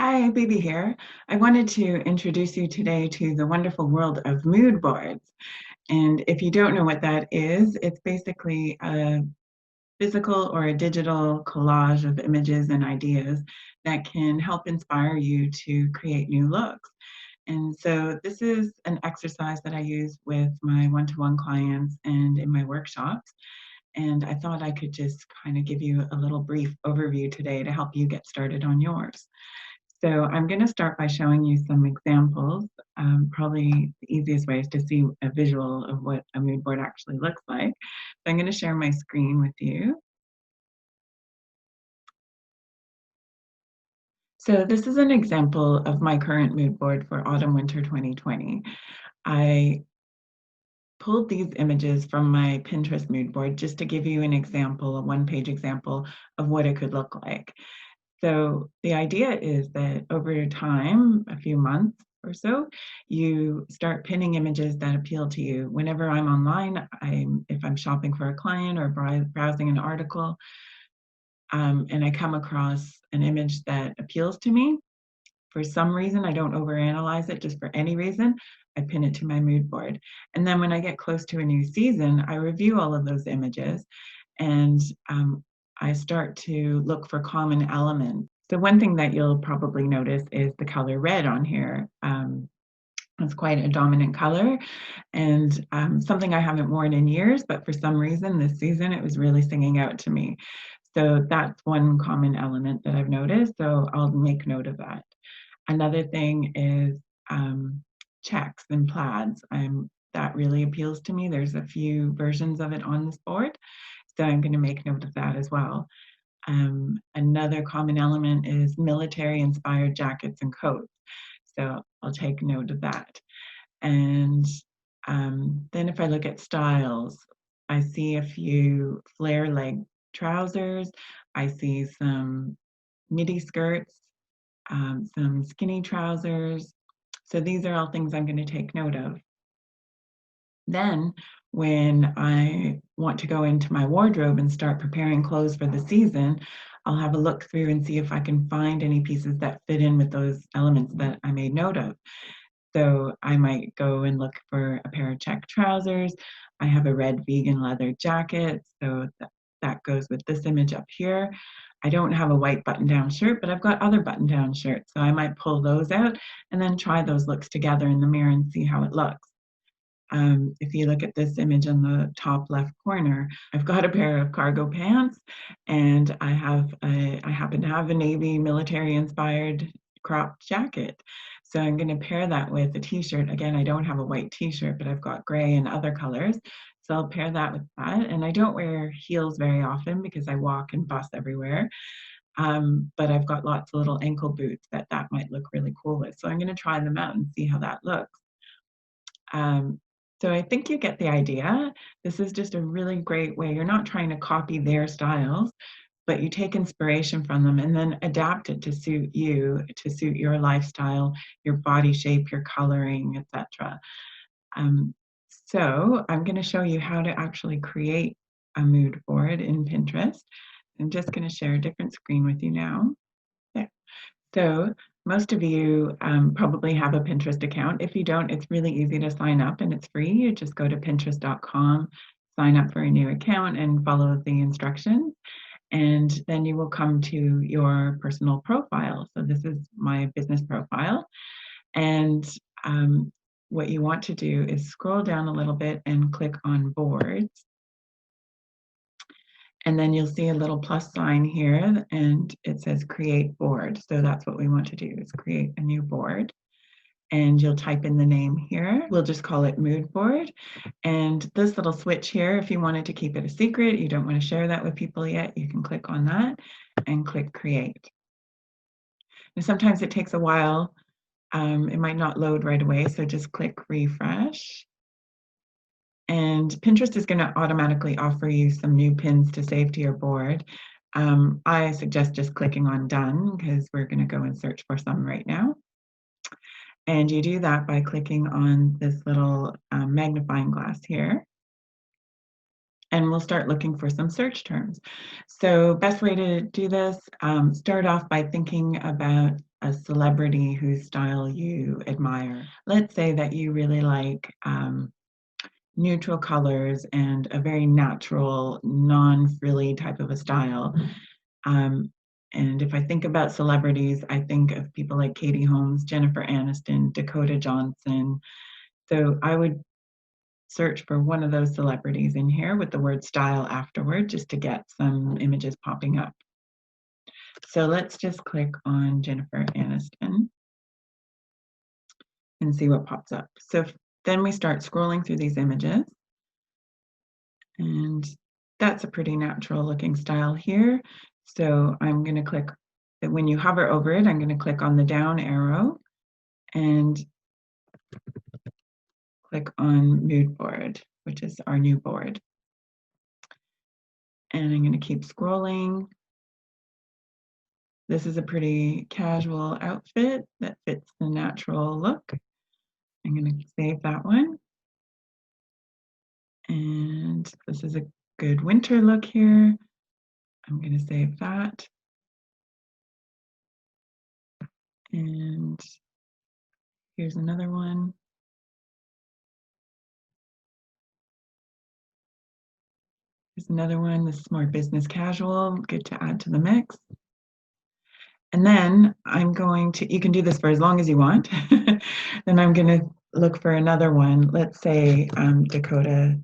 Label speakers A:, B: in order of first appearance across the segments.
A: Hi, Baby here. I wanted to introduce you today to the wonderful world of mood boards. And if you don't know what that is, it's basically a physical or a digital collage of images and ideas that can help inspire you to create new looks. And so this is an exercise that I use with my one-to-one clients and in my workshops. And I thought I could just kind of give you a little brief overview today to help you get started on yours. So I'm going to start by showing you some examples. Probably the easiest way is to see a visual of what a mood board actually looks like. So I'm going to share my screen with you. So this is an example of my current mood board for autumn-winter 2020. I pulled these images from my Pinterest mood board just to give you an example, a one-page example of what it could look like. So the idea is that over time, a few months or so, you start pinning images that appeal to you. Whenever I'm online, if I'm shopping for a client or browsing an article, and I come across an image that appeals to me, for some reason, I don't overanalyze it, just for any reason, I pin it to my mood board. And then when I get close to a new season, I review all of those images and I start to look for common elements. So one thing that you'll probably notice is the color red on here. It's quite a dominant color and something I haven't worn in years, but for some reason this season it was really singing out to me. So that's one common element that I've noticed. So I'll make note of that. Another thing is checks and plaids. That really appeals to me. There's a few versions of it on this board, so I'm going to make note of that as well. Another common element is military-inspired jackets and coats, so I'll take note of that. And then if I look at styles, I see a few flare leg trousers. I see some midi skirts, some skinny trousers. So these are all things I'm going to take note of. Then, when I want to go into my wardrobe and start preparing clothes for the season, I'll have a look through and see if I can find any pieces that fit in with those elements that I made note of. So I might go and look for a pair of check trousers. I have a red vegan leather jacket, so that goes with this image up here. I don't have a white button-down shirt, but I've got other button-down shirts, so I might pull those out and then try those looks together in the mirror and see how it looks. If you look at this image in the top left corner, I've got a pair of cargo pants and I happen to have a navy military inspired cropped jacket. So I'm going to pair that with a t-shirt. Again, I don't have a white t-shirt, but I've got gray and other colors. So I'll pair that with that. And I don't wear heels very often because I walk and bus everywhere. But I've got lots of little ankle boots that might look really cool with. So I'm going to try them out and see how that looks. Um, so I think you get the idea. This is just a really great way. You're not trying to copy their styles, but you take inspiration from them and then adapt it to suit you, to suit your lifestyle, your body shape, your coloring, etc. Um, so I'm going to show you how to actually create a mood board in Pinterest. I'm just going to share a different screen with you now. There. So most of you probably have a Pinterest account. If you don't, it's really easy to sign up and it's free. You just go to pinterest.com, sign up for a new account and follow the instructions. And then you will come to your personal profile. So this is my business profile. And what you want to do is scroll down a little bit and click on boards. And then you'll see a little plus sign here and it says create board. So that's what we want to do is create a new board. And you'll type in the name here. We'll just call it mood board. And this little switch here, if you wanted to keep it a secret, you don't want to share that with people yet, you can click on that and click create. And sometimes it takes a while. It might not load right away, so just click refresh. And Pinterest is going to automatically offer you some new pins to save to your board. I suggest just clicking on done because we're going to go and search for some right now. And you do that by clicking on this little magnifying glass here. And we'll start looking for some search terms. So best way to do this, start off by thinking about a celebrity whose style you admire. Let's say that you really like neutral colors and a very natural, non-frilly type of a style. And if I think about celebrities, I think of people like Katie Holmes, Jennifer Aniston, Dakota Johnson. So I would search for one of those celebrities in here with the word style afterward just to get some images popping up. So let's just click on Jennifer Aniston and see what pops up. So then we start scrolling through these images, and that's a pretty natural looking style here. So I'm going to click, when you hover over it, I'm going to click on the down arrow and click on mood board, which is our new board. And I'm going to keep scrolling. This is a pretty casual outfit that fits the natural look. I'm going to save that one. And this is a good winter look here. I'm going to save that. And here's another one. Here's another one. This is more business casual, good to add to the mix. And then I'm going to, you can do this for as long as you want. Then I'm going to look for another one. Let's say Dakota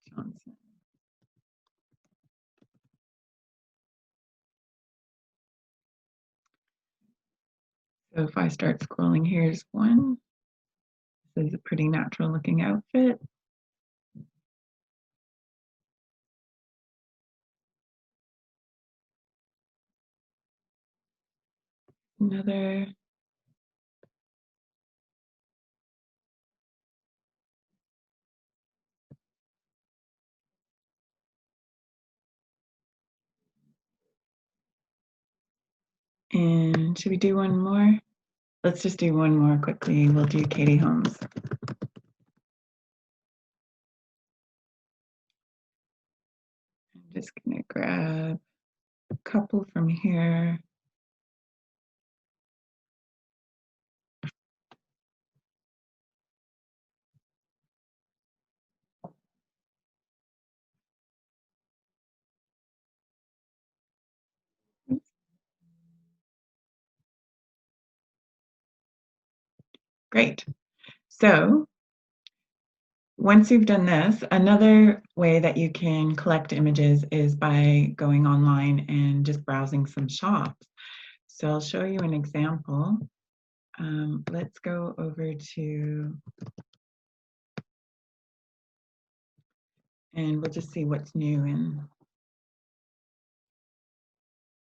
A: Johnson. So if I start scrolling, here's one. This is a pretty natural looking outfit. Another. And should we do one more? Let's just do one more quickly. We'll do Katie Holmes. I'm just gonna grab a couple from here. Great. So once you've done this, another way that you can collect images is by going online and just browsing some shops. So I'll show you an example. Let's go over to, and we'll just see what's new in.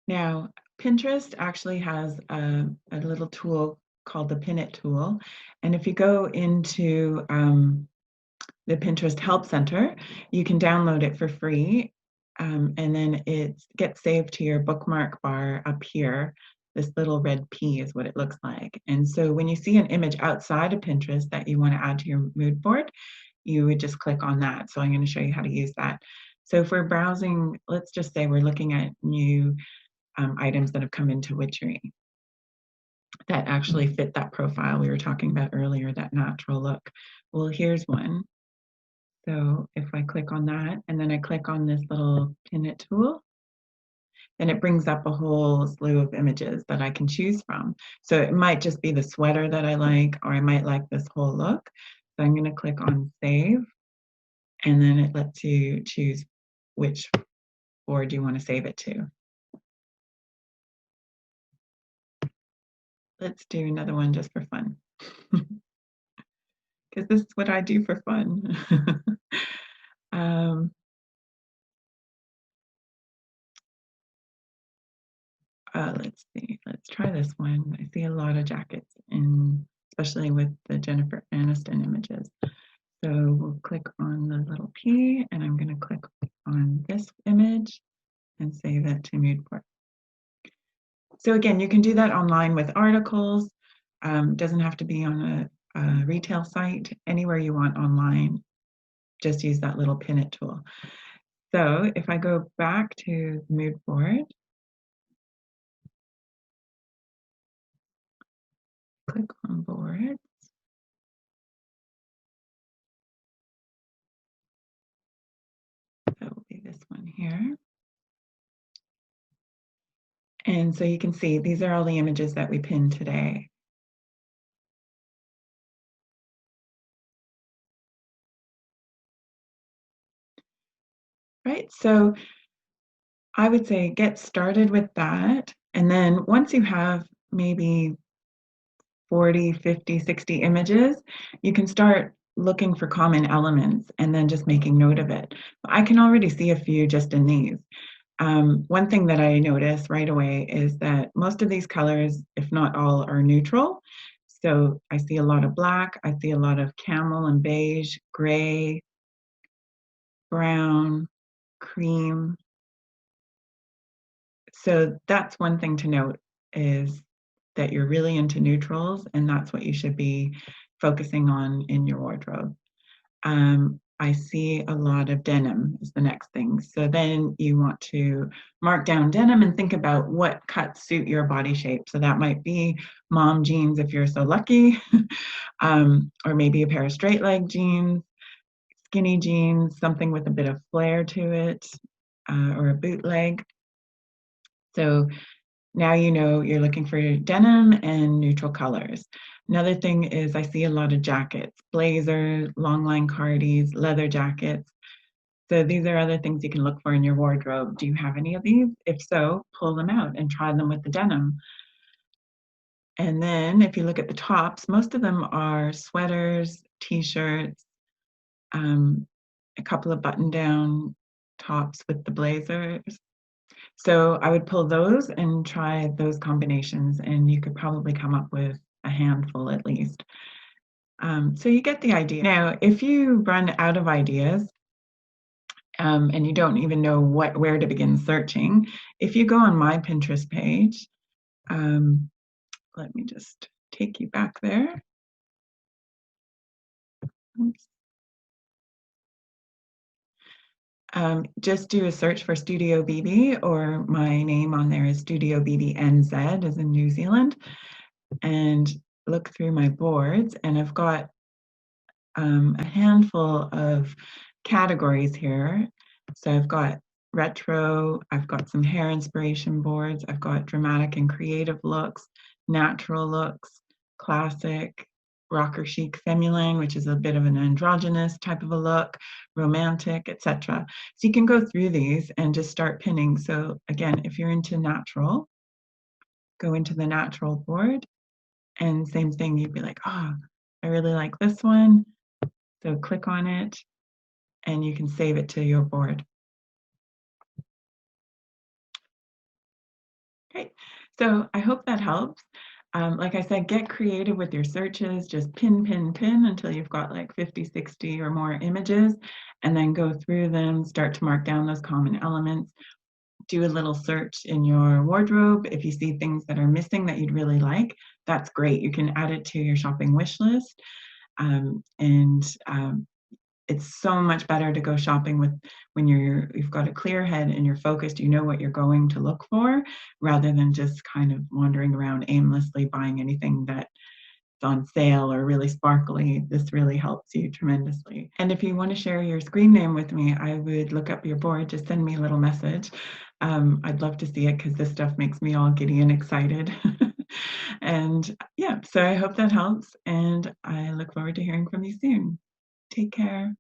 A: Now, Pinterest actually has a little tool called the Pin It tool. And if you go into the Pinterest Help Center, you can download it for free. And then it gets saved to your bookmark bar up here. This little red P is what it looks like. And so when you see an image outside of Pinterest that you want to add to your mood board, you would just click on that. So I'm going to show you how to use that. So if we're browsing, let's just say we're looking at new items that have come into Witchery that actually fit that profile we were talking about earlier, that natural look. Well, here's one. So if I click on that and then I click on this little pin it tool, then it brings up a whole slew of images that I can choose from. So it might just be the sweater that I like, or I might like this whole look. So I'm going to click on save, and then it lets you choose which board you want to save it to. Let's do another one just for fun. Because this is what I do for fun. Let's see, let's try this one. I see a lot of jackets, especially with the Jennifer Aniston images. So we'll click on the little P, and I'm going to click on this image and save it to Moodboard. So again, you can do that online with articles. Doesn't have to be on a retail site. Anywhere you want online, just use that little pin it tool. So if I go back to Moodboard, Click on board. That will be this one here. And so you can see these are all the images that we pinned today. Right? So I would say get started with that. And then once you have maybe 40, 50, 60 images, you can start looking for common elements and then just making note of it. I can already see a few just in these. One thing that I notice right away is that most of these colors, if not all, are neutral. So I see a lot of black, I see a lot of camel and beige, gray, brown, cream. So that's one thing to note is that you're really into neutrals, and that's what you should be focusing on in your wardrobe. I see a lot of denim is the next thing. So then you want to mark down denim and think about what cuts suit your body shape. So that might be mom jeans if you're so lucky, or maybe a pair of straight leg jeans, skinny jeans, something with a bit of flare to it, or a bootleg. So now you know you're looking for denim and neutral colors. Another thing is I see a lot of jackets, blazers, long line cardies, leather jackets. So these are other things you can look for in your wardrobe. Do you have any of these? If so, pull them out and try them with the denim. And then if you look at the tops, most of them are sweaters, t-shirts, a couple of button-down tops with the blazers. So I would pull those and try those combinations, and you could probably come up with a handful at least. So you get the idea. Now, if you run out of ideas, and you don't even know where to begin searching, if you go on my Pinterest page, let me just take you back there. Oops. Just do a search for Studio BB, or my name on there is Studio BB NZ, as in New Zealand, and look through my boards, and I've got a handful of categories here. So I've got retro, I've got some hair inspiration boards, I've got dramatic and creative looks, natural looks, classic, rocker chic feminine, which is a bit of an androgynous type of a look, romantic, etc. So you can go through these and just start pinning. So again, if you're into natural, go into the natural board, and same thing, you'd be like, oh, I really like this one. So click on it and you can save it to your board. Great. So I hope that helps. Like I said, get creative with your searches. Just pin, pin, pin until you've got like 50, 60 or more images, and then go through them, start to mark down those common elements. Do a little search in your wardrobe. If you see things that are missing that you'd really like, that's great. You can add it to your shopping wish list. It's so much better to go shopping with when you've got a clear head and you're focused, you know what you're going to look for, rather than just kind of wandering around aimlessly buying anything that's on sale or really sparkly. This really helps you tremendously. And if you want to share your screen name with me, I would look up your board. Just send me a little message. I'd love to see it because this stuff makes me all giddy and excited. And yeah, so I hope that helps, and I look forward to hearing from you soon. Take care.